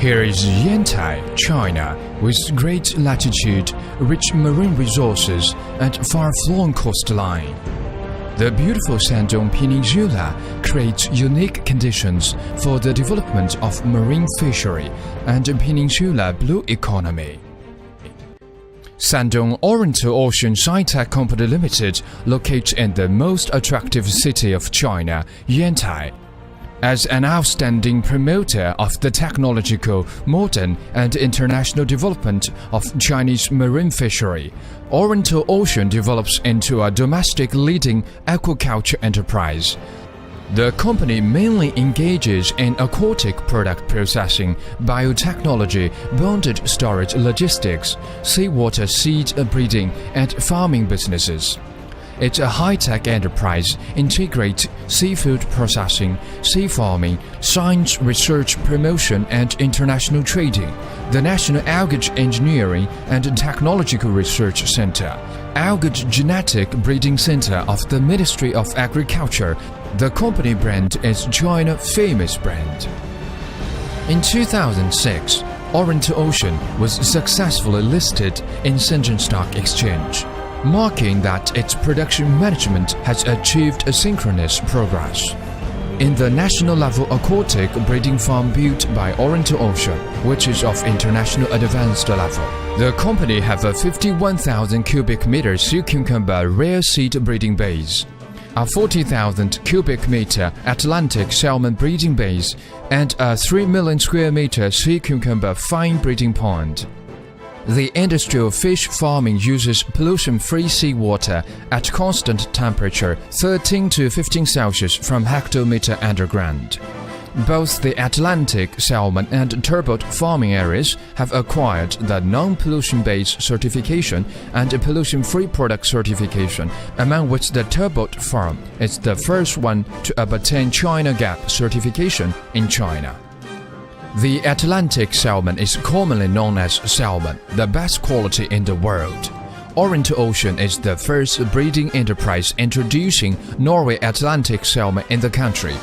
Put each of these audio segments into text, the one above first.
Here is Yantai, China, with great latitude, rich marine resources, and far-flowing coastline. The beautiful Shandong Peninsula creates unique conditions for the development of marine fishery and peninsula blue economy. Shandong Oriental Ocean Sci-Tech Company Limited located in the most attractive city of China, Yantai. As an outstanding promoter of the technological, modern, and international development of Chinese marine fishery, Oriental Ocean develops into a domestic leading aquaculture enterprise. The company mainly engages in aquatic product processing, biotechnology, bonded storage logistics, seawater seed breeding, and farming businesses. It's a high-tech enterprise integrates seafood processing, sea farming, science research promotion and international trading, the National Algae Engineering and Technological Research Center, Algae Genetic Breeding Center of the Ministry of Agriculture. The company brand is China famous brand. In 2006, Oriental Ocean was successfully listed in Shenzhen Stock Exchange, marking that its production management has achieved a synchronous progress. In the national-level aquatic breeding farm built by Oriental Ocean, which is of international advanced level, the company have a 51,000 cubic meter sea cucumber rare seed breeding base, a 40,000 cubic meter Atlantic salmon breeding base, and a 3 million square meter sea cucumber fine breeding pond. The industrial fish farming uses pollution-free seawater at constant temperature 13 to 15 Celsius from hectometer underground. Both the Atlantic salmon and turbot farming areas have acquired the non-pollution base certification and pollution-free product certification, among which the turbot farm is the first one to obtain China GAP certification in China. The Atlantic salmon is commonly known as salmon, the best quality in the world. Oriental Ocean is the first breeding enterprise introducing Norway Atlantic salmon in the country.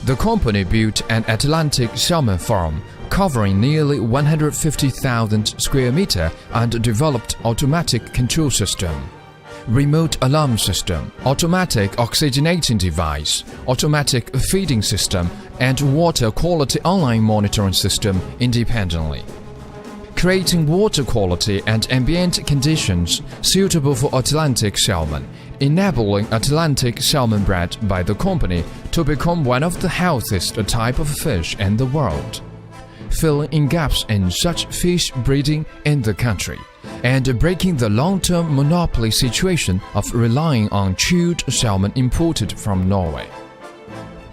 The company built an Atlantic salmon farm covering nearly 150,000 square meters and developed automatic control system, remote alarm system, automatic oxygenating device, automatic feeding system, and water quality online monitoring system independently, creating water quality and ambient conditions suitable for Atlantic salmon, enabling Atlantic salmon bred by the company to become one of the healthiest type of fish in the world, filling in gaps in such fish breeding in the country, and breaking the long-term monopoly situation of relying on chilled salmon imported from Norway.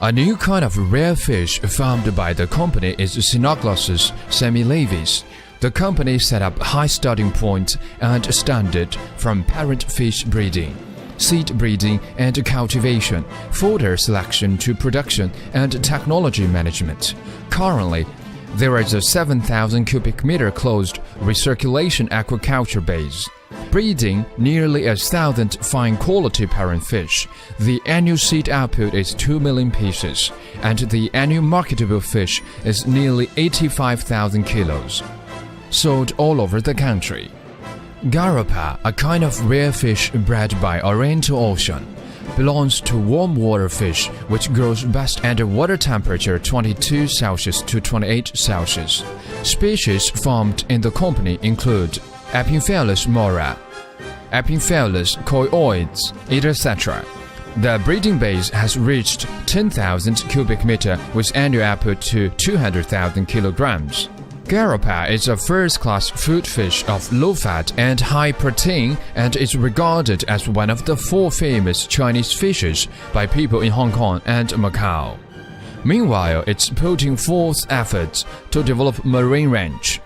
A new kind of rare fish farmed by the company is Cynoglossus semilaevis. The company set up high starting point and standard from parent fish breeding, seed breeding and cultivation, fodder selection to production, and technology management. Currently, there is a 7,000 cubic meter closed recirculation aquaculture base, breeding nearly 1,000 fine quality parent fish. The annual seed output is 2 million pieces, and the annual marketable fish is nearly 85,000 kilos, sold all over the country. Garopa, a kind of rare fish bred by Oriental Ocean, belongs to warm water fish which grows best under water temperature 22 Celsius to 28 Celsius. Species farmed in the company include Epiphyllus mora, Epiphyllus coioides, etc. The breeding base has reached 10,000 cubic meter with annual output to 200,000 kilograms. Garopa is a first-class food fish of low fat and high protein and is regarded as one of the 4 famous Chinese fishes by people in Hong Kong and Macau. Meanwhile, it's putting forth efforts to develop marine ranch.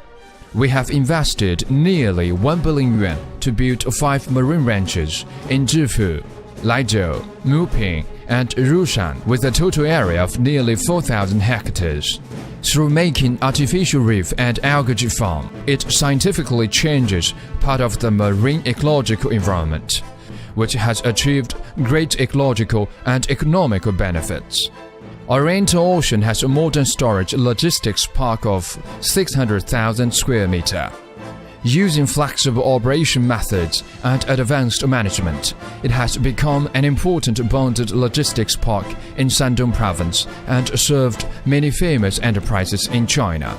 We have invested nearly 1 billion yuan to build 5 marine ranches in Zhifu, Laizhou, Muping, and Rushan with a total area of nearly 4,000 hectares. Through making artificial reef and algae farm, it scientifically changes part of the marine ecological environment, which has achieved great ecological and economical benefits. Oriental Ocean has a modern storage logistics park of 600,000 square meters. Using flexible operation methods and advanced management, it has become an important bonded logistics park in Shandong Province and served many famous enterprises in China.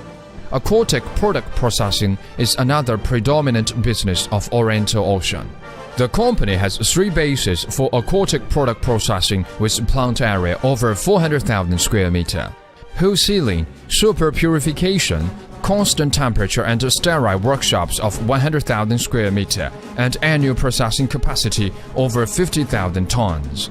Aquatic product processing is another predominant business of Oriental Ocean. The company has 3 bases for aquatic product processing with plant area over 400,000 square meters. Wholesaling, super purification, constant temperature and sterile workshops of 100,000 square meters and annual processing capacity over 50,000 tons.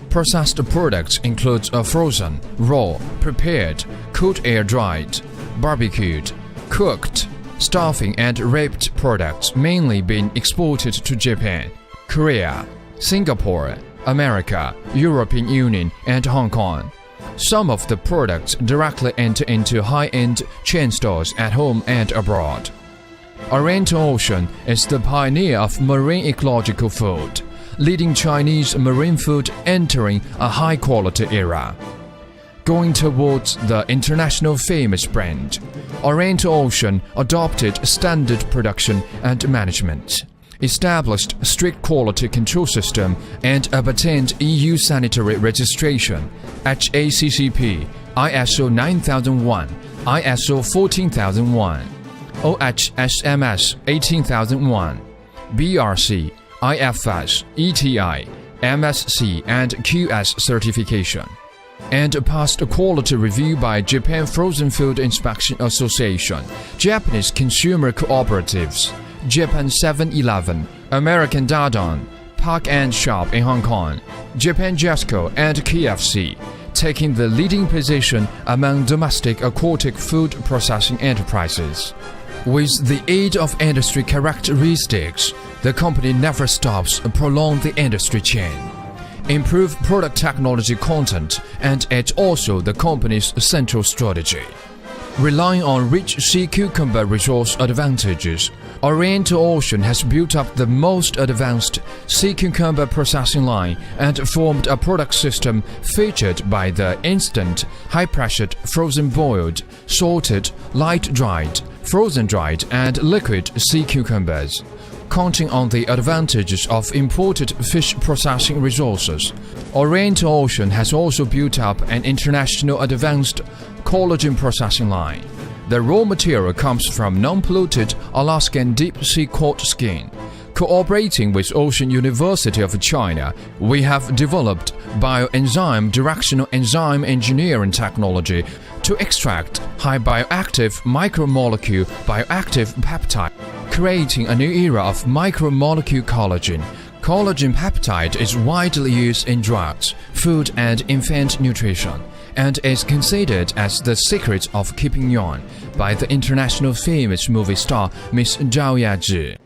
Processed products include frozen, raw, prepared, cold air-dried, barbecued, cooked, stuffing and wrapped products mainly being exported to Japan, Korea, Singapore, America, European Union and Hong Kong. Some of the products directly enter into high-end chain stores at home and abroad. Oriental Ocean is the pioneer of marine ecological food, leading Chinese marine food entering a high-quality era. Going towards the international famous brand, Oriental Ocean adopted standard production and management, established strict quality control system and obtained EU sanitary registration, HACCP, ISO 9001, ISO 14001, OHSMS 18001, BRC, IFS, ETI, MSC and QS certification, and passed a quality review by Japan Frozen Food Inspection Association, Japanese Consumer Cooperatives, Japan 7-Eleven, American Dadon, Park and Shop in Hong Kong, Japan Jesco and KFC, taking the leading position among domestic aquatic food processing enterprises. With the aid of industry characteristics, the company never stops to prolong the industry chain, improve product technology content, and it's also the company's central strategy. Relying on rich sea cucumber resource advantages, Oriental Ocean has built up the most advanced sea cucumber processing line and formed a product system featured by the instant, high-pressured, frozen boiled, salted, light-dried, frozen-dried, and liquid sea cucumbers. Counting on the advantages of imported fish processing resources, Oriental Ocean has also built up an international advanced collagen processing line. The raw material comes from non-polluted Alaskan deep-sea cod skin. Cooperating with Ocean University of China, we have developed bioenzyme directional enzyme engineering technology to extract high bioactive micromolecule bioactive peptide, creating a new era of micromolecule collagen. Collagen peptide is widely used in drugs, food and infant nutrition, and is considered as the secret of keeping young by the international famous movie star Miss Zhao Yaji.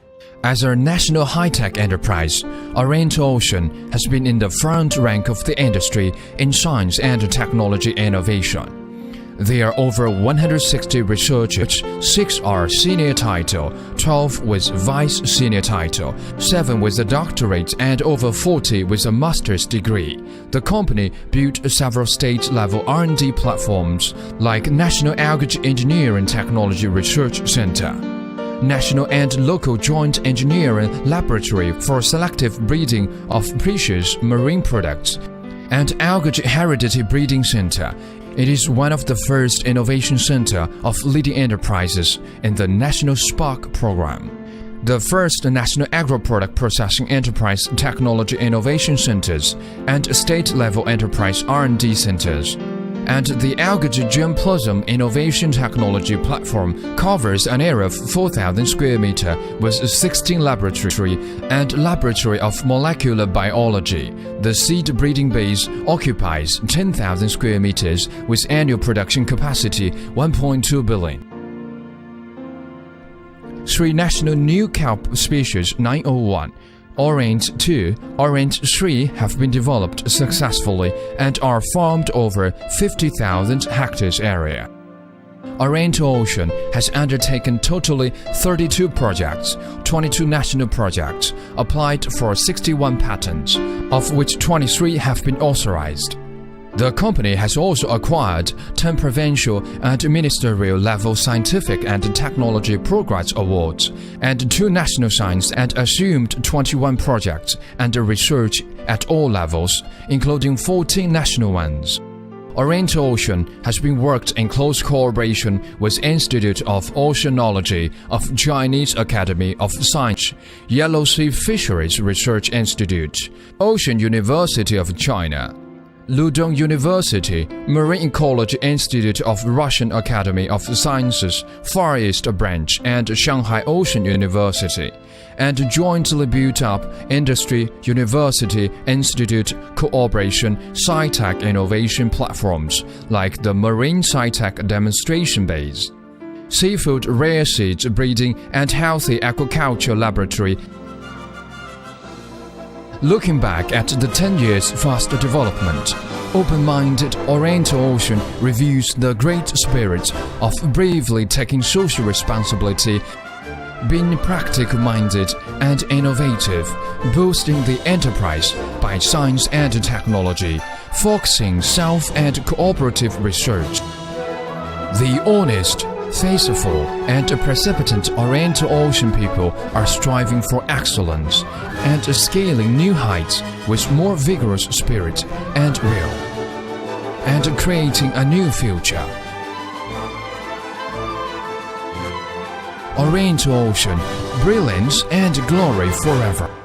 As a national high-tech enterprise, Oriental Ocean has been in the front rank of the industry in science and technology innovation. There are over 160 researchers, 6 are senior title, 12 with vice senior title, 7 with a doctorate and over 40 with a master's degree. The company built several state-level R&D platforms like National Algae Engineering Technology Research Center, National and Local Joint Engineering Laboratory for Selective Breeding of Precious Marine Products, and Algae Heredity Breeding Center. It is one of the first innovation center of leading enterprises in the National Spark program, the first national agro-product processing enterprise technology innovation centers and state-level enterprise R&D centers. And the Algae Germplasm Innovation Technology Platform covers an area of 4,000 square meters with 16 laboratory and laboratory of molecular biology. The seed breeding base occupies 10,000 square meters with annual production capacity 1.2 billion. 3 national new kelp species 901, Orient 2, Orient 3 have been developed successfully and are farmed over 50,000 hectares area. Oriental Ocean has undertaken totally 32 projects, 22 national projects, applied for 61 patents, of which 23 have been authorized. The company has also acquired 10 provincial and ministerial level scientific and technology progress awards and 2 national science and assumed 21 projects and research at all levels, including 14 national ones. Oriental Ocean has been worked in close cooperation with Institute of Oceanology of Chinese Academy of Science, Yellow Sea Fisheries Research Institute, Ocean University of China, Ludong University, Marine Ecology Institute of Russian Academy of Sciences, Far East Branch, and Shanghai Ocean University, and jointly built up Industry, University, Institute, Cooperation, Sci-Tech innovation platforms like the Marine Sci-Tech Demonstration Base, Seafood Rare Seeds Breeding and Healthy Aquaculture Laboratory. Looking back at the 10 years fast development, open-minded Oriental Ocean reveals the great spirit of bravely taking social responsibility, being practical-minded and innovative, boosting the enterprise by science and technology, focusing self- and cooperative research. The honest, faithful, and precipitant Oriental Ocean people are striving for excellence and scaling new heights with more vigorous spirit and will, and creating a new future. Oriental Ocean, brilliance and glory forever.